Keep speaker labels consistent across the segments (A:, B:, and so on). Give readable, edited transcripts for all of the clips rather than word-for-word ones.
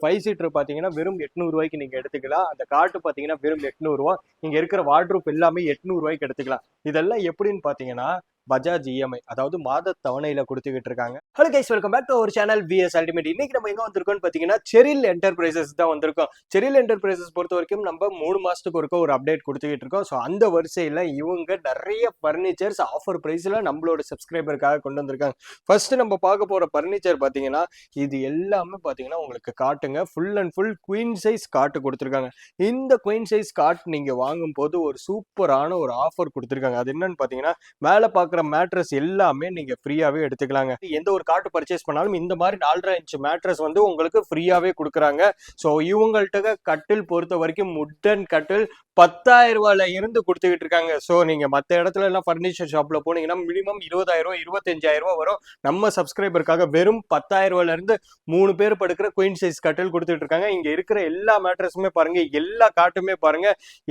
A: 5 seater பாத்தீங்கன்னா வெறும் 800 ரூபாய்க்கு நீங்க எடுத்துக்கலாம். அந்த காட்டு பாத்தீங்கன்னா வெறும் 800 ரூபாய். இங்க இருக்கிற வார்ட்ரோப் எல்லாமே 800 ரூபாய்க்கு எடுத்துக்கலாம். இதெல்லாம் எப்படின்னு பாத்தீங்கன்னா பஜாஜ் இஎம்ஐ, அதாவது மாத தவணையில கொடுத்துக்கிட்டு இருக்காங்க. Hello guys, welcome back to our channel VS ultimate. இன்னைக்கு நம்ம எங்க வந்திருக்கோம்னு பாத்தீங்கன்னா செரில் என்டர்பிரைசஸ் தான் வந்திருக்கோம். செரில் என்டர்பிரைசஸ் பொறுத்த வரைக்கும் நம்ம 3 மாசத்துக்கு ஒருக்க ஒரு அப்டேட் கொடுத்துக்கிட்டு இருக்கோம். ஸோ அந்த வரிசையில இவங்க நிறைய பர்னிச்சர்ஸ் ஆஃபர் பிரைஸ்ல நம்மளோட சப்ஸ்கிரைபருக்காக கொண்டு வந்திருக்காங்க. ஃபர்ஸ்ட் நம்ம பார்க்க போற பர்னிச்சர் பாத்தீங்கன்னா இது எல்லாமே பாத்தீங்கன்னா உங்களுக்கு காட்டுங்க. Full and full queen size காட்டு கொடுத்துருக்காங்க. இந்த குயின் சைஸ் காட் நீங்க வாங்கும் போது ஒரு சூப்பரான ஒரு ஆஃபர் கொடுத்துருக்காங்க. அது என்னன்னு பாத்தீங்கன்னா மேல பாக்குற மேட்ரஸ் எல்லாமே நீங்க ஃப்ரீயாவே எடுத்துக்கலாங்க. எந்த ஒரு கார்டு பர்ச்சேஸ் பண்ணாலும் இந்த மாதிரி 4.5 இன்ச் மேட்ரஸ் வந்து உங்களுக்கு ஃப்ரீயாவே கொடுக்குறாங்க. ஸோ இவங்கள்ட்ட கட்டில் பொறுத்த வரைக்கும் உட்டன் கட்டில் 10,000 ரூபாயில இருந்து கொடுத்துக்கிட்டு இருக்காங்க. ஸோ நீங்க மற்ற இடத்துல எல்லாம் பர்னிச்சர் ஷாப்ல போனீங்கன்னா மினிமம் 20,000 25,000 ரூபாய் வரும். நம்ம சப்ஸ்கிரைபருக்காக வெறும் 10,000 ரூபாயில இருந்து 3 பேர் படுக்கிற குயின் சைஸ் கட்டில் கொடுத்துட்டு இருக்காங்க. இங்க இருக்கிற எல்லா மேட்ரஸுமே பாருங்க, எல்லா காட்டுமே பாருங்க,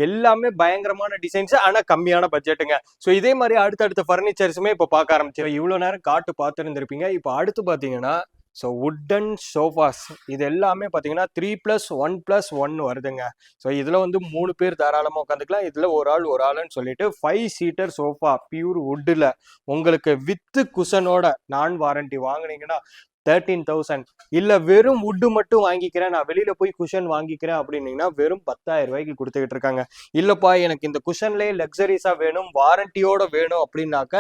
A: எல்லாமே பயங்கரமான டிசைன்ஸ், ஆனா கம்மியான பட்ஜெட்டுங்க. ஸோ இதே மாதிரி அடுத்தடுத்த பர்னிச்சர்ஸுமே இப்போ பார்க்க ஆரம்பிச்சிடும். இவ்வளவு நேரம் காட்டு பார்த்துருந்துருப்பீங்க. இப்போ அடுத்து பாத்தீங்கன்னா ஸோ உட்டன் சோஃபாஸ் இது எல்லாமே பார்த்தீங்கன்னா 3+1+1 வருதுங்க. ஸோ இதில் வந்து 3 பேர் தாராளமாக உட்காந்துக்கலாம். இதில் ஒரு ஆள்னு சொல்லிட்டு 5 சீட்டர் சோஃபா பியூர் வுட்டில் உங்களுக்கு வித்து குஷனோட நான் வாரண்டி வாங்கினீங்கன்னா 13,000. இல்ல வெறும் வுட்டு மட்டும் வாங்கிக்கிறேன், நான் வெளியில போய் குஷன் வாங்கிக்கிறேன் அப்படின்னீங்கன்னா வெறும் 10,000 ரூபாய்க்கு கொடுத்துக்கிட்டு இருக்காங்க. இல்லப்பா எனக்கு இந்த குஷன்லயே லக்ஸரிஸா வேணும், வாரண்டியோட வேணும் அப்படின்னாக்க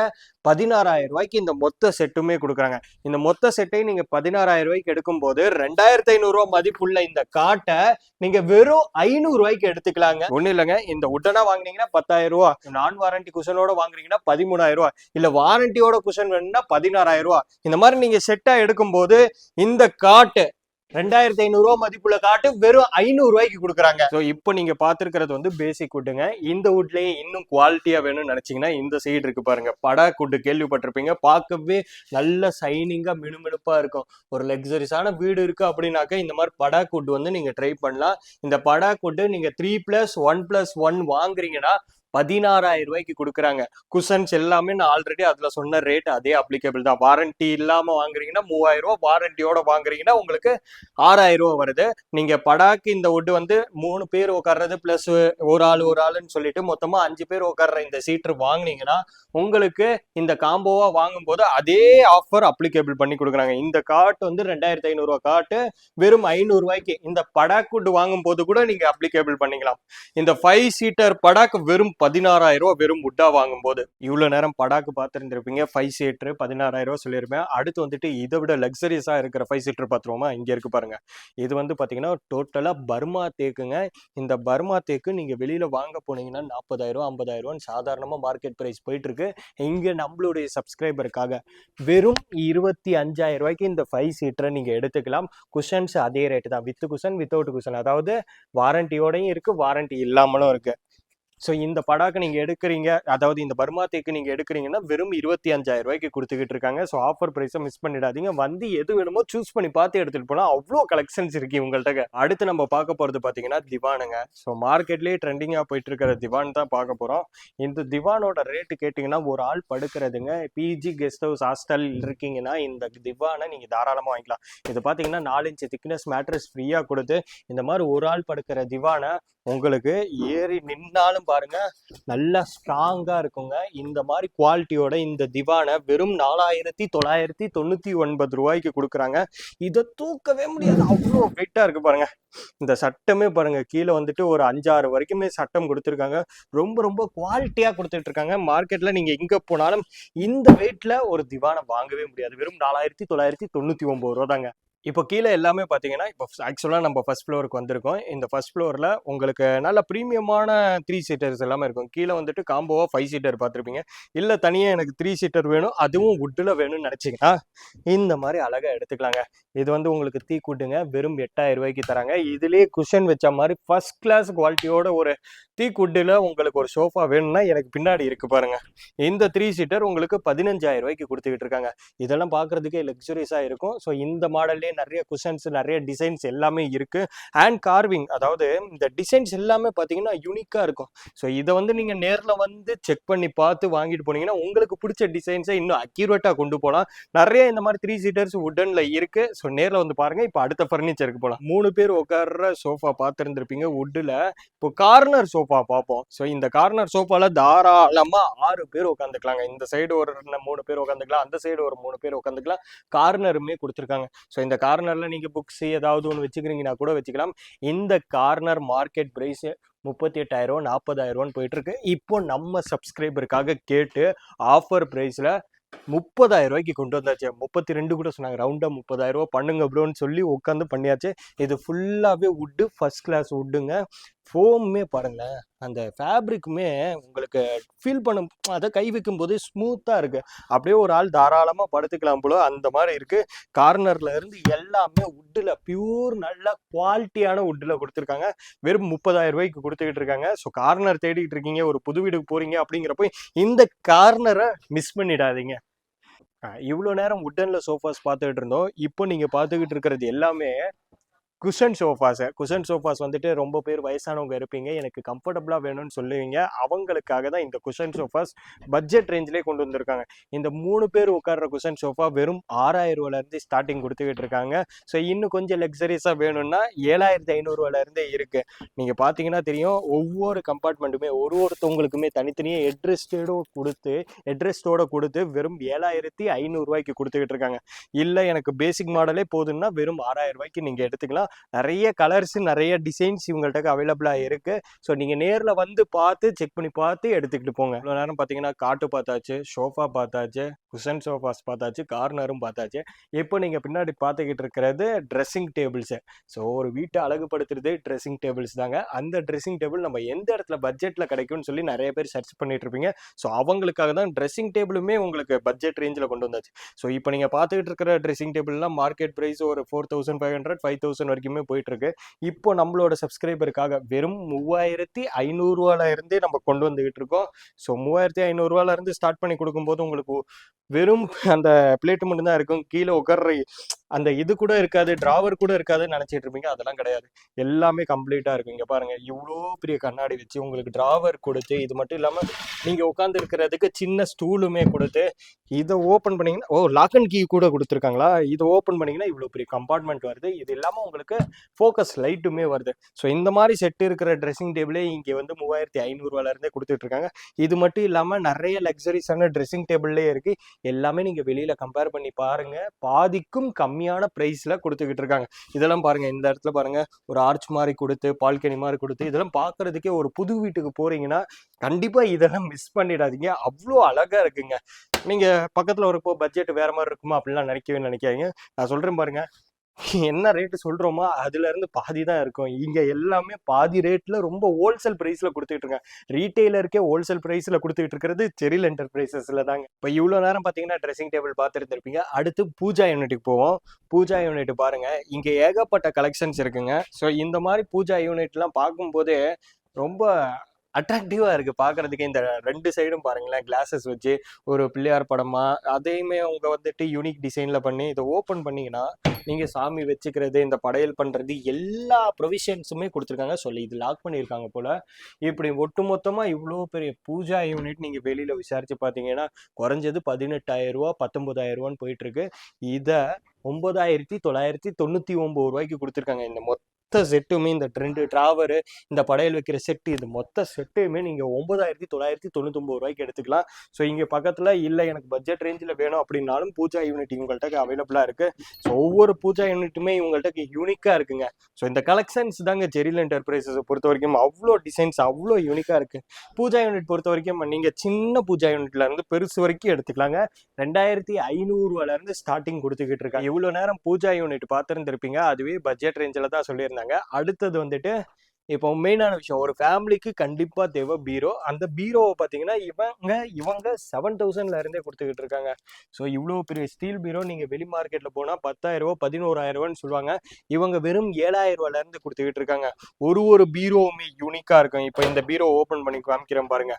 A: 16,000 ரூபாய்க்கு இந்த மொத்த செட்டுமே கொடுக்குறாங்க. இந்த மொத்த செட்டை நீங்க 16,000 ரூபாய்க்கு எடுக்கும் போது 2,500 ரூபாய் மதிப்புள்ள இந்த காட்டை நீங்க வெறும் 500 ரூபாய்க்கு எடுத்துக்கலாங்க. ஒண்ணு இல்லைங்க, இந்த உடனா வாங்கினீங்கன்னா 10,000 ரூபாய், நான் வாரண்டி குஷனோட வாங்குறீங்கன்னா 13,000 ரூபாய், இல்ல வாரண்டியோட குஷன் வேணும்னா 16,000 ரூபாய். இந்த மாதிரி நீங்க செட்டா எடுக்கும் போது இந்த காட்டு 2,500 ரூபாய் மதிப்புள்ள காட்டு வெறும் 500 ரூபாய்க்கு கொடுக்குறாங்க. ஸோ இப்போ நீங்க பாத்துருக்கிறது வந்து பேசிக் வுட்டுங்க. இந்த வுட்லயே இன்னும் குவாலிட்டியா வேணும்னு நினைச்சீங்கன்னா இந்த சைடு இருக்கு பாருங்க, படா குட்டு கேள்விப்பட்டிருப்பீங்க. பார்க்கவே நல்ல சைனிங்கா மினுமினுப்பா இருக்கும். ஒரு லக்ஸரிஸான வீடு இருக்கு அப்படின்னாக்க இந்த மாதிரி படா குட்டு வந்து நீங்க ட்ரை பண்ணலாம். இந்த படா குட்டு நீங்க 3+1+1 வாங்குறீங்கன்னா 16,000 ரூபாய்க்கு கொடுக்குறாங்க. குஷன்ஸ் எல்லாமே நான் ஆல்ரெடி அதுல சொன்ன ரேட் அதே அப்ளிகபிள் தான். வாரண்டி இல்லாம வாங்குறீங்கன்னா 3,000 ரூபாய், வாரண்டியோட வாங்குறீங்கன்னா உங்களுக்கு 6,000 ரூபாய் வருது. நீங்க படாக்கு இந்த வுட் வந்து 3 பேர் உட்கார்றது பிளஸ் ஒரு ஆளுன்னு சொல்லிட்டு மொத்தமா 5 பேர் உட்கார்ற இந்த சீட்டர் வாங்கினீங்கன்னா உங்களுக்கு இந்த காம்போவா வாங்கும் போது அதே ஆஃபர் அப்ளிகபிள் பண்ணி கொடுக்குறாங்க. இந்த காட்டு வந்து 2,500 ரூபாய் காட்டு வெறும் 500 ரூபாய்க்கு இந்த படாக் வுட் வாங்கும் போது கூட நீங்க அப்ளிகபிள் பண்ணிக்கலாம். இந்த 5 சீட்டர் படாக் வெறும் 16,000 ரூபாய் வெறும் வுட்டா வாங்கும் போது. இவ்வளவு நேரம் படாக்கு பார்த்துருந்துருப்பீங்க, 5 சீட்டர் 16,000 ரூபாய் சொல்லியிருப்பேன். அடுத்து வந்துட்டு இதை விட லக்ஸரிஸா இருக்கிற 5 சீட்டர் பார்த்துருவோமா? இங்க இருக்கு பாருங்க. இது வந்து பாத்தீங்கன்னா டோட்டலா பர்மா தேக்குங்க. இந்த பர்மா தேக்கு நீங்க வெளியில வாங்க போனீங்கன்னா 40,000 ரூபாய் 50,000 ரூபாய் சாதாரணமா மார்க்கெட் பிரைஸ் போயிட்டு இருக்கு. இங்க நம்மளுடைய சப்ஸ்கிரைபருக்காக வெறும் 25,000 ரூபாய்க்கு இந்த 5 சீட்டரை நீங்க எடுத்துக்கலாம். குஷன்ஸ் அதே ரேட்டு தான், வித் குஷன் வித்தவுட் குஷன், அதாவது வாரண்டியோடையும் இருக்கு, வாரண்டி இல்லாமலும் இருக்கு. ஸோ இந்த படாக்கு நீங்க எடுக்கிறீங்க, அதாவது இந்த பர்மா தேக்கு நீங்க எடுக்கிறீங்கன்னா வெறும் 25,000 ரூபாய்க்கு கொடுத்துக்கிட்டு இருக்காங்க. ஸோ ஆஃபர் பிரைஸை மிஸ் பண்ணிடாதீங்க. வந்து எது வேணுமோ சூஸ் பண்ணி பார்த்து எடுத்துட்டு போனா அவ்வளோ கலெக்ஷன்ஸ் இருக்கு உங்கள்கிட்ட. அடுத்து நம்ம பார்க்க போறது பாத்தீங்கன்னா திவானுங்க. ஸோ மார்க்கெட்லேயே ட்ரெண்டிங்கா போயிட்டு இருக்கிற திவான் தான் பார்க்க போறோம். இந்த திவானோட ரேட்டு கேட்டீங்கன்னா ஒரு ஆள் படுக்கிறதுங்க, பிஜி கெஸ்ட் ஹவுஸ் ஹாஸ்டல் இருக்கீங்கன்னா இந்த திவானை நீங்க தாராளமா வாங்கிக்கலாம். இது பாத்தீங்கன்னா 4 இன்ச் திக்னஸ் மேட்ரஸ் ஃப்ரீயா கொடுத்து இந்த மாதிரி ஒரு ஆள் படுக்கிற திவானை உங்களுக்கு ஏறி நின்னாலும் பாருங்க நல்லா ஸ்ட்ராங்கா இருக்குங்க. இந்த மாதிரி குவாலிட்டியோட இந்த திவானை வெறும் 4,999 ரூபாய்க்கு கொடுக்குறாங்க. இதை தூக்கவே முடியாது, அவ்வளோ வெயிட்டா இருக்கு பாருங்க. இந்த சட்டமே பாருங்க, கீழே வந்துட்டு ஒரு 5-6 வரைக்குமே சட்டம் கொடுத்துருக்காங்க. ரொம்ப ரொம்ப குவாலிட்டியா கொடுத்துட்டு இருக்காங்க. மார்க்கெட்ல நீங்க எங்க போனாலும் இந்த வெயிட்ல ஒரு திவானை வாங்கவே முடியாது. வெறும் 4,999 ரூபா தாங்க. இப்போ கீழே எல்லாமே பார்த்தீங்கன்னா இப்போ ஆக்சுவலாக நம்ம ஃபர்ஸ்ட் ஃப்ளோருக்கு வந்திருக்கோம். இந்த ஃபர்ஸ்ட் ஃப்ளோரில் உங்களுக்கு நல்ல ப்ரீமியமான 3 சீட்டர்ஸ் எல்லாமே இருக்கும். கீழே வந்துட்டு காம்போவாக 5 சீட்டர் பார்த்துருப்பீங்க. இல்லை தனியாக எனக்கு 3 சீட்டர் வேணும், அதுவும் வுட்டில் வேணும்னு நினச்சிங்கன்னா இந்த மாதிரி அழகாக எடுத்துக்கலாங்க. இது வந்து உங்களுக்கு தீக் வுட்டுங்க, வெறும் 8,000 ரூபாய்க்கு தராங்க. இதுலேயே குஷன் வச்ச மாதிரி ஃபர்ஸ்ட் கிளாஸ் குவாலிட்டியோட ஒரு தீக் வுட்டில் உங்களுக்கு ஒரு சோஃபா வேணும்னா எனக்கு பின்னாடி இருக்கு பாருங்க. இந்த 3 சீட்டர் உங்களுக்கு 15,000 ரூபாய்க்கு கொடுத்துக்கிட்டு இருக்காங்க. இதெல்லாம் பார்க்கறதுக்கே லக்ஸுரியஸாக இருக்கும். ஸோ இந்த மாடல்லே கார்னர்லேயே நிறைய குஷன்ஸ், நிறைய டிசைன்ஸ் எல்லாமே இருக்கு. ஹேண்ட் கார்விங், அதாவது இந்த டிசைன்ஸ் எல்லாமே பார்த்தீங்கன்னா யூனிக்காக இருக்கும். ஸோ இதை வந்து நீங்கள் நேரில் வந்து செக் பண்ணி பார்த்து வாங்கிட்டு போனீங்கன்னா உங்களுக்கு பிடிச்ச டிசைன்ஸை இன்னும் அக்யூரேட்டாக கொண்டு போகலாம். நிறைய இந்த மாதிரி 3 சீட்டர்ஸ் வுட்டனில் இருக்கு. ஸோ நேரில் வந்து பாருங்க. இப்போ அடுத்த ஃபர்னிச்சருக்கு போகலாம். 3 பேர் உட்கார்ற சோஃபா பார்த்துருந்துருப்பீங்க வுட்டில். இப்போ கார்னர் சோஃபா பார்ப்போம். ஸோ இந்த கார்னர் சோஃபால தாராளமாக 6 பேர் உட்காந்துக்கலாங்க. இந்த சைடு ஒரு 3 பேர் உட்காந்துக்கலாம், அந்த சைடு ஒரு 3 பேர் உட்காந்துக்கலாம். கார்னருமே கொடுத்துருக்காங்க. ஸோ இந்த கார்னரில் நீங்கள் புக்ஸ் ஏதாவது ஒன்று வச்சுக்கிறீங்கன்னா கூட வச்சுக்கலாம். இந்த கார்னர் மார்க்கெட் ப்ரைஸ் 38,000 40,000 போயிட்டு இருக்கு. இப்போ நம்ம சப்ஸ்கிரைபருக்காக கேட்டு ஆஃபர் ப்ரைஸில் 30,000 ரூபாய்க்கு கொண்டு வந்தாச்சு. 32 கூட சொன்னாங்க. ரவுண்டாக 30,000 ரூபா பண்ணுங்க ப்ரோன்னு சொல்லி உட்காந்து பண்ணியாச்சு. இது ஃபுல்லாகவே வுட்டு, ஃபர்ஸ்ட் கிளாஸ் வுட்டுங்க. ஃபோமுமே பாருங்களேன், அந்த ஃபேப்ரிக்குமே உங்களுக்கு ஃபீல் பண்ணும், அதை கை வைக்கும் போது ஸ்மூத்தாக இருக்குது. அப்படியே ஒரு ஆள் தாராளமாக படுத்துக்கலாம் போல அந்த மாதிரி இருக்குது. கார்னரில் இருந்து எல்லாமே வுட்டில், பியூர் நல்ல குவாலிட்டியான வுட்டில் கொடுத்துருக்காங்க. வெறும் 30,000 ரூபாய்க்கு கொடுத்துக்கிட்டு இருக்காங்க. ஸோ கார்னர் தேடிக்கிட்டு இருக்கீங்க, ஒரு புது வீடுக்கு போகிறீங்க அப்படிங்கிறப்போ இந்த கார்னரை மிஸ் பண்ணிடாதீங்க. இவ்வளோ நேரம் வுட்டனில் சோஃபாஸ் பார்த்துக்கிட்டு இருந்தோம். இப்போ நீங்கள் பார்த்துக்கிட்டு இருக்கிறது எல்லாமே குஷன் சோஃபாஸ் வந்துட்டு ரொம்ப பேர் வயசானவங்க இருப்பீங்க, எனக்கு கம்ஃபர்டபுளாக வேணும்னு சொல்லுவீங்க. அவங்களுக்காக தான் இந்த குஷன் சோஃபாஸ் பட்ஜெட் ரேஞ்சிலே கொண்டு வந்திருக்காங்க. இந்த 3 பேர் உட்கார்ற குஷன் சோஃபா வெறும் 6,000 ரூபாயிலேருந்து ஸ்டார்டிங் கொடுத்துக்கிட்டு இருக்காங்க. ஸோ இன்னும் கொஞ்சம் லக்ஸரியஸாக வேணும்னா 7,500 ரூபாயிலேருந்தே இருக்குது. நீங்கள் பார்த்தீங்கன்னா தெரியும், ஒவ்வொரு கம்பார்ட்மெண்ட்டுமே ஒருத்தவங்களுக்குமே தனித்தனியாக ஹெட்ரெஸ்டோட கொடுத்து வெறும் 7,500 ரூபாய்க்கு கொடுத்துக்கிட்டு இருக்காங்க. இல்லை எனக்கு பேசிக் மாடலே போதுன்னா வெறும் 6,000 ரூபாய்க்கு நீங்கள் எடுத்துக்கலாம். நிறைய கலர்ஸ், நிறைய டிசைன்ஸ் இவங்கள்ட்ட அவைலபிளாக இருக்கு. ஸோ நீங்கள் நேரில் வந்து பார்த்து செக் பண்ணி பார்த்து எடுத்துக்கிட்டு போங்க. இவ்வளோ நேரம் பார்த்தீங்கன்னா காட்டு பார்த்தாச்சு, சோஃபா பார்த்தாச்சு, குஷன் சோஃபாஸ் பார்த்தாச்சு, கார்னரும் பார்த்தாச்சு. இப்போ நீங்கள் பின்னாடி பார்த்துக்கிட்டு இருக்கிறது ட்ரெஸ்ஸிங் டேபிள்ஸு. ஸோ ஒரு வீட்டை அழகுபடுத்துறது ட்ரெஸ்ஸிங் டேபிள்ஸ் தாங்க. அந்த ட்ரெஸ்ஸிங் டேபிள் நம்ம எந்த இடத்துல பட்ஜெட்டில் கிடைக்கும்னு சொல்லி நிறைய பேர் சர்ச் பண்ணிட்டு இருப்பீங்க. ஸோ அவங்களுக்காக தான் ட்ரெஸ்ஸிங் டேபிளுமே உங்களுக்கு பட்ஜெட் ரேஞ்சில் கொண்டு வந்தாச்சு. ஸோ இப்போ நீங்கள் பார்த்துக்கிட்டு இருக்கிற ட்ரெஸ்ஸிங் டேபிள்லாம் மார்க்கெட் ப்ரைஸ் ஒரு 4,500 5,000 வரைக்குமே போயிட்டு இருக்கு. இப்போ நம்மளோட சப்ஸ்கிரைபருக்காக வெறும் 3,500 ரூபாயில இருந்தே நம்ம கொண்டு வந்துகிட்டு இருக்கோம். ஸோ 3,500 ரூபாயில இருந்து ஸ்டார்ட் பண்ணி கொடுக்கும்போது உங்களுக்கு வெறும் அந்த பிளேட் மட்டும் தான் இருக்கும். கீழே உட்கார்ற அந்த இது கூட இருக்காது, டிராவர் கூட இருக்காதுன்னு நினைச்சிட்டு இருப்பீங்க. அதெல்லாம் கிடையாது, எல்லாமே கம்ப்ளீட்டா இருக்கும். இங்க பாருங்க, இவ்வளோ பெரிய கண்ணாடி வச்சு உங்களுக்கு டிராவர் கொடுத்து, இது மட்டும் இல்லாம நீங்க உட்கார்ந்து இருக்கிறதுக்கு சின்ன ஸ்டூலுமே கொடுத்து, இதை ஓப்பன் பண்ணீங்கன்னா லாக் அண்ட் கீ கூட கொடுத்துருக்காங்களா. இதை ஓப்பன் பண்ணீங்கன்னா இவ்வளோ பெரிய கம்பார்ட்மெண்ட் வருது. இது இல்லாமல் உங்களுக்கு ஃபோக்கஸ் லைட்டுமே வருது. ஸோ இந்த மாதிரி செட் இருக்கிற ட்ரெஸ்ஸிங் டேபிளே இங்கே வந்து 3,500 ரூபாயில இருந்தே கொடுத்துட்டு இருக்காங்க. இது மட்டும் இல்லாமல் நிறைய லக்ஸரிஸான ட்ரெஸ்ஸிங் டேபிள்லேயே இருக்கு. எல்லாமே நீங்க வெளியில கம்பேர் பண்ணி பாருங்க, பாதிக்கும் கம்மியான பிரைஸ்ல கொடுத்துக்கிட்டு இருக்காங்க. இதெல்லாம் பாருங்க, இந்த இடத்துல பாருங்க, ஒரு ஆர்ச் மாதிரி கொடுத்து, பால்கனி மாதிரி கொடுத்து, இதெல்லாம் பார்க்கறதுக்கே ஒரு புது வீட்டுக்கு போறீங்கன்னா கண்டிப்பா இதெல்லாம் மிஸ் பண்ணிடாதீங்க. அவ்வளோ அழகா இருக்குங்க. நீங்க பக்கத்துல ஒரு பட்ஜெட் வேற மாதிரி இருக்குமா அப்படின்லாம் நினைக்காதீங்க. நான் சொல்றேன் பாருங்க, என்ன ரேட்டு சொல்றோமோ அதுல இருந்து பாதி தான் இருக்கும். இங்க எல்லாமே பாதி ரேட்ல ரொம்ப ஹோல்சேல் பிரைஸ்ல கொடுத்துட்டு இருக்காங்க. ரீட்டைலருக்கே ஹோல்சேல் பிரைஸ்ல கொடுத்துட்டு இருக்கிறது செரில் என்டர்பிரைசஸ்ல தாங்க. இப்போ இவ்வளவு நேரம் பாத்தீங்கன்னா ட்ரெஸ்ஸிங் டேபிள் பார்த்துருந்துருப்பீங்க. அடுத்து பூஜா யூனிட்டுக்கு போவோம். பூஜா யூனிட் பாருங்க, இங்க ஏகப்பட்ட கலெக்ஷன்ஸ் இருக்குங்க. ஸோ இந்த மாதிரி பூஜா யூனிட்லாம் பார்க்கும்போதே ரொம்ப அட்ராக்டிவா இருக்கு பாக்குறதுக்கு. இந்த 2 சைடும் பாருங்களேன், கிளாஸஸ் வச்சு ஒரு பிள்ளையார் படமா அதையுமே அவங்க வந்துட்டு யூனிக் டிசைன்ல பண்ணி இதை ஓப்பன் பண்ணீங்கன்னா நீங்க சாமி வச்சுக்கிறது, இந்த படையல் பண்றது, எல்லா ப்ரொவிஷன்ஸுமே கொடுத்துருக்காங்க. சொல்லி இது லாக் பண்ணியிருக்காங்க போல. இப்படி ஒட்டுமொத்தமா இவ்வளோ பெரிய பூஜா யூனிட் நீங்க வெளியில விசாரிச்சு பார்த்தீங்கன்னா குறைஞ்சது 18,000 ரூபா 19,000 ரூபான்னு போயிட்டு இருக்கு. இதை 9,999 ரூபாய்க்கு கொடுத்துருக்காங்க. இந்த மொத்த செட்டுமே, இந்த 2 டிராவரு, இந்த படையல் வைக்கிற செட்டு, இது மொத்த செட்டுமே நீங்க 9,999 ரூபாய்க்கு எடுத்துக்கலாம். ஸோ இங்க பக்கத்துல இல்லை எனக்கு பட்ஜெட் ரேஞ்சில் வேணும் அப்படின்னாலும் பூஜா யூனிட் இவங்கள்ட்ட அவைலபிளா இருக்கு. ஸோ ஒவ்வொரு பூஜா யூனிட்டுமே இவங்கள்ட்ட யூனிக்கா இருக்குங்க. ஸோ இந்த கலெக்ஷன்ஸ் தாங்க செரில் என்டர்பிரைசஸ் பொறுத்த வரைக்கும் அவ்வளோ டிசைன்ஸ், அவ்வளோ யூனிக்கா இருக்கு. பூஜா யூனிட் பொறுத்த வரைக்கும் நீங்க சின்ன பூஜா யூனிட்ல இருந்து பெருசு வரைக்கும் எடுத்துக்கலாங்க. 2,500 ரூபாயில இருந்து ஸ்டார்டிங் கொடுத்துக்கிட்டு இருக்காங்க. இவ்வளவு நேரம் பூஜா யூனிட் பார்த்துருந்துருப்பீங்க, அதுவே பட்ஜெட் ரேஞ்சில் தான் சொல்லியிருந்தாங்க. அடுத்தது வந்துட்டு இப்போ மெயினான விஷயம் ஒரு ஃபேமிலிக்கு கண்டிப்பா தேவை பீரோ. அந்த பீரோவை பார்த்தீங்கன்னா இவங்க 7,000ல இருந்தே கொடுத்துக்கிட்டு இருக்காங்க. ஸோ இவ்வளோ பெரிய ஸ்டீல் பீரோ நீங்க வெளி மார்க்கெட்ல போனா 10,000 11,000 சொல்லுவாங்க. இவங்க வெறும் 7,000 இருந்து கொடுத்துக்கிட்டு இருக்காங்க. ஒரு பீரோவுமே யூனிக்கா இருக்கும். இப்போ இந்த பீரோ ஓபன் பண்ணி காமிக்கிறேன் பாருங்க.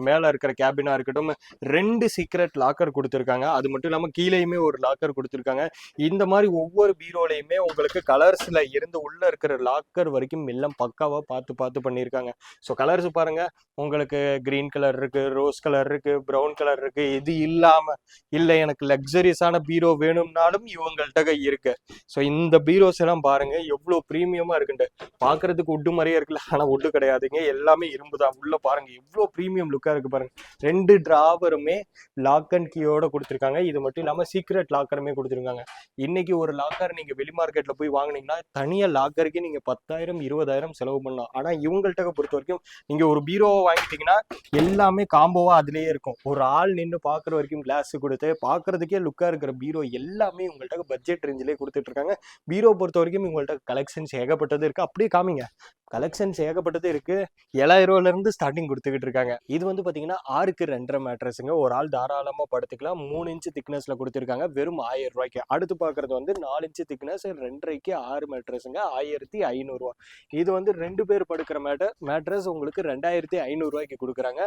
A: மேல இருக்கிற கேபினா இருக்கட்டும், 2 சீக்ரெட் லாக்கர் கொடுத்துருக்காங்க. அது மட்டும் இல்லாம கீழேயுமே ஒரு லாக்கர் கொடுத்துருக்காங்க. இந்த மாதிரி ஒவ்வொரு பீரோலையுமே உங்களுக்கு கலர்ஸ்ல இருந்து உள்ள இருக்கிற லாக்கர் வரைக்கும் எல்லாம் பக்காவா பார்த்து பார்த்து பண்ணியிருக்காங்க. ஸோ கலர்ஸ் பாருங்க, உங்களுக்கு கிரீன் கலர் இருக்கு, ரோஸ் கலர் இருக்கு, ப்ரௌன் கலர் இருக்கு. இது இல்லாம இல்லை எனக்கு லக்ஸரியஸான பீரோ வேணும்னாலும் இவங்கள்ட்ட இருக்கு. ஸோ இந்த பீரோஸ் எல்லாம் பாருங்க எவ்வளோ ப்ரீமியமா இருக்குண்டு. பார்க்கறதுக்கு உட்டு மாதிரியே இருக்குல்ல, ஆனால் உட்டு கிடையாதுங்க, எல்லாமே இரும்பு தான். உள்ள பாருங்க எவ்வளோ ப்ரீமியம் லுக்கா இருக்கு பாருங்க. 2 டிராவருமே லாக் அண்ட் கீயோட கொடுத்துருக்காங்க. இது மட்டும் இல்லாம சீக்ரெட் லாக்கருமே கொடுத்துருக்காங்க. இன்னைக்கு ஒரு லாக்கர் நீங்க வெளி மார்க்கெட்ல போய் வாங்குனீங்கன்னா தனியா லாக்கருக்கு நீங்க 10,000 20,000 செலவு பண்ணலாம். ஆனா இவங்கள்ட்ட பொறுத்த வரைக்கும் நீங்க ஒரு பீரோவை வாங்கிட்டீங்கன்னா எல்லாமே காம்போவா அதுலயே இருக்கும். ஒரு ஆள் நின்று பாக்குற வரைக்கும் கிளாஸ் கொடுத்து பாக்குறதுக்கே லுக்கா இருக்கிற பீரோ எல்லாமே உங்கள்ட்ட பட்ஜெட் ரேஞ்சிலே கொடுத்துட்டு இருக்காங்க. பீரோ பொறுத்த வரைக்கும் உங்கள்ட்ட கலெக்ஷன்ஸ் ஏகப்பட்டது இருக்கு. அப்படியே காமிங்க, கலெக்ஷன்ஸ் ஏகப்பட்டது இருக்கு. 7,000 இருந்து ஸ்டார்டிங் கொடுத்துக்கிட்டு இருக்காங்க. இது வந்து பாத்தீங்கன்னா 6க்கு 2.5 மேட்ரஸுங்க. ஒரு ஆள் தாராளமா படுத்துக்கலாம். 3 இன்ச் திக்னஸ்ல கொடுத்துருக்காங்க வெறும் 1000 ரூபாய்க்கு. அடுத்து பாக்குறது வந்து 4 இன்ச் திக்னஸ் 2.5க்கு 6 மேட்ரஸுங்க 1500 ரூபா. இது வந்து 2 பேர் படுக்கிற மேட்ரஸ் உங்களுக்கு 2,500 ரூபாய்க்கு கொடுக்குறாங்க.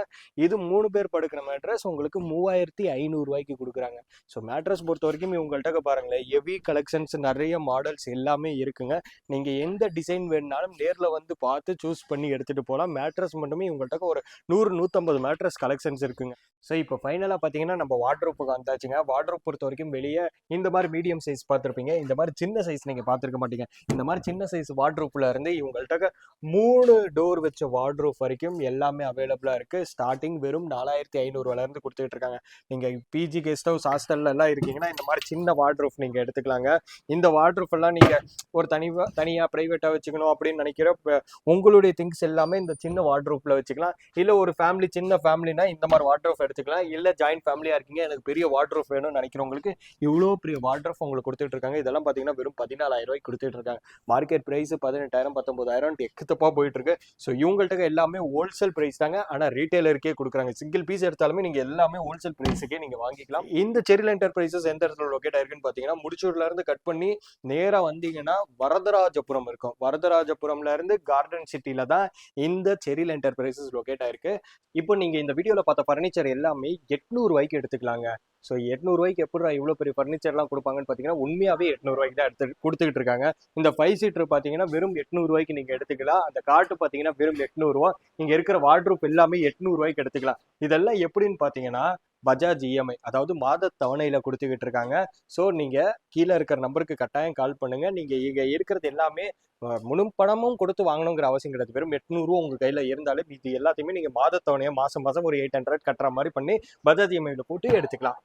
A: இது 3 பேர் படுக்கிற மேட்ரஸ் உங்களுக்கு 3,500 ரூபாய்க்கு கொடுக்குறாங்க. ஸோ மேட்ரஸ் பொறுத்த வரைக்கும் இவங்கள்ட்ட பாருங்களேன் ஹெவி கலெக்ஷன்ஸ், நிறைய மாடல்ஸ் எல்லாமே இருக்குங்க. நீங்க எந்த டிசைன் வேணுனாலும் நேர்ல வந்து பார்த்து சூஸ் பண்ணி எடுத்துட்டு போகலாம். மேட்ரஸ் மட்டுமே இவங்கள்ட்ட ஒரு 100-150 மேட்ரஸ் கலெக்ஷன்ஸ் இருக்குங்க. ஸோ இப்போ ஃபைனலாக பார்த்தீங்கன்னா நம்ம வார்ட்ரோப்புக்கு வந்தாச்சுங்க. வார்ட்ரோப் பொறுத்த வரைக்கும் வெளியே இந்த மாதிரி மீடியம் சைஸ் பார்த்துருப்பீங்க. இந்த மாதிரி சின்ன சைஸ் நீங்கள் பார்த்துருக்க மாட்டீங்க. இந்த மாதிரி சின்ன சைஸ் வார்ட்ரோப்ல இருந்து இவங்கள்ட்ட 3 டோர் வச்ச வார்ட்ரோப் வரைக்கும் எல்லாமே அவைலபிளாக இருக்கு. ஸ்டார்டிங் வெறும் 4,500 இருந்து கொடுத்துட்டு இருக்காங்க. நீங்கள் பிஜி கெஸ்ட் ஹவுஸ் ஹாஸ்டல்ல எல்லாம் இருக்கீங்கன்னா இந்த மாதிரி சின்ன வார்ட்ரோப் நீங்கள் எடுத்துக்கலாங்க. இந்த வார்ட்ரோப் எல்லாம் நீங்கள் ஒரு தனியாக ப்ரைவேட்டாக வச்சுக்கணும் அப்படின்னு நினைக்கிற உங்களுடைய திங்ஸ் எல்லாமே இந்த சின்ன வார்ட்ரோப்ல வச்சுக்கலாம். இல்ல ஒரு ஃபேமிலி சின்ன ஃபேமிலினா இந்த மாதிரி வார்ட்ரோப் எடுத்துக்கலாம். இல்ல ஜாயிண்ட் ஃபேமிலியா இருக்கீங்க எனக்கு பெரிய வார்ட்ரோப் வேணும்னு நினைக்கிறவங்களுக்கு இவ்வளோ பெரிய வார்ட்ரோப் உங்களுக்கு கொடுத்துட்டு இருக்காங்க. இதெல்லாம் பாத்தீங்கன்னா வெறும் 14,000 ரூபாய்க்கு கொடுத்துட்டு இருக்காங்க. மார்க்கெட் பிரைஸ் 18,000 19,000 எக்குத்தப்பா போயிட்டு இருக்கு. ஸோ இவங்கள்ட்ட எல்லாமே ஹோல்சேல் பிரைஸ் தாங்க. ஆனா ரீட்டைலருக்கே கொடுக்குறாங்க. சிங்கிள் பீஸ் எடுத்தாலுமே நீங்க எல்லாமே ஹோல்சேல் பிரைஸுக்கே நீங்க வாங்கிக்கலாம். இந்த செரில் என்டர்பிரைசஸ் எந்த இடத்துல லொகேட் ஆயிருக்குன்னு பாத்தீங்கன்னா முடிச்சூர்ல இருந்து கட் பண்ணி நேரா வந்தீங்கன்னா வரதராஜபுரம் இருக்கும். வரதராஜபுரம்ல இருந்து கார்டன் சிட்டில தான் இந்த செரில் என்டர்பிரைசஸ் லொகேட் ஆயிருக்கு. இப்போ நீங்க இந்த வீடியோல பார்த்த பர்னிச்சர் எல்லாமே 800 ரூபாய்க்கு எடுத்துக்கலாங்க. ஸோ 800 ரூபாய்க்கு எப்படி இவ்வளோ பெரிய ஃபர்னிச்சர்லாம் கொடுப்பாங்கன்னு பார்த்தீங்கன்னா உண்மையாவே 800 ரூபாய்க்கு தான் கொடுத்துக்கிட்டு இருக்காங்க. இந்த 5 சீட்டர் பார்த்தீங்கன்னா வெறும் 800 ரூபாய்க்கு நீங்க எடுத்துக்கலாம். அந்த காட்டு பார்த்தீங்கன்னா வெறும் 800 ரூபா. இங்க இருக்கிற வார்ட்ரோப் எல்லாமே 800 ரூபாய்க்கு எடுத்துக்கலாம். இதெல்லாம் எப்படின்னு பார்த்தீங்கன்னா பஜாஜ் இஎம்ஐ, அதாவது மாத தவணையில கொடுத்துக்கிட்டு இருக்காங்க. ஸோ நீங்க கீழே இருக்கிற நம்பருக்கு கட்டாயம் கால் பண்ணுங்க. நீங்க இங்க இருக்கிறது எல்லாமே முழு பணமும் கொடுத்து வாங்கணுங்கிற அவசியம் கிடையாது. வெறும் 800 ரூபா உங்க கையில இருந்தாலே இது எல்லாத்தையுமே நீங்க மாத தவணையா மாசம் மாசம் ஒரு 800 கட்டுற மாதிரி பண்ணி பஜாஜ் இஎம்ஐல போட்டு எடுத்துக்கலாம்.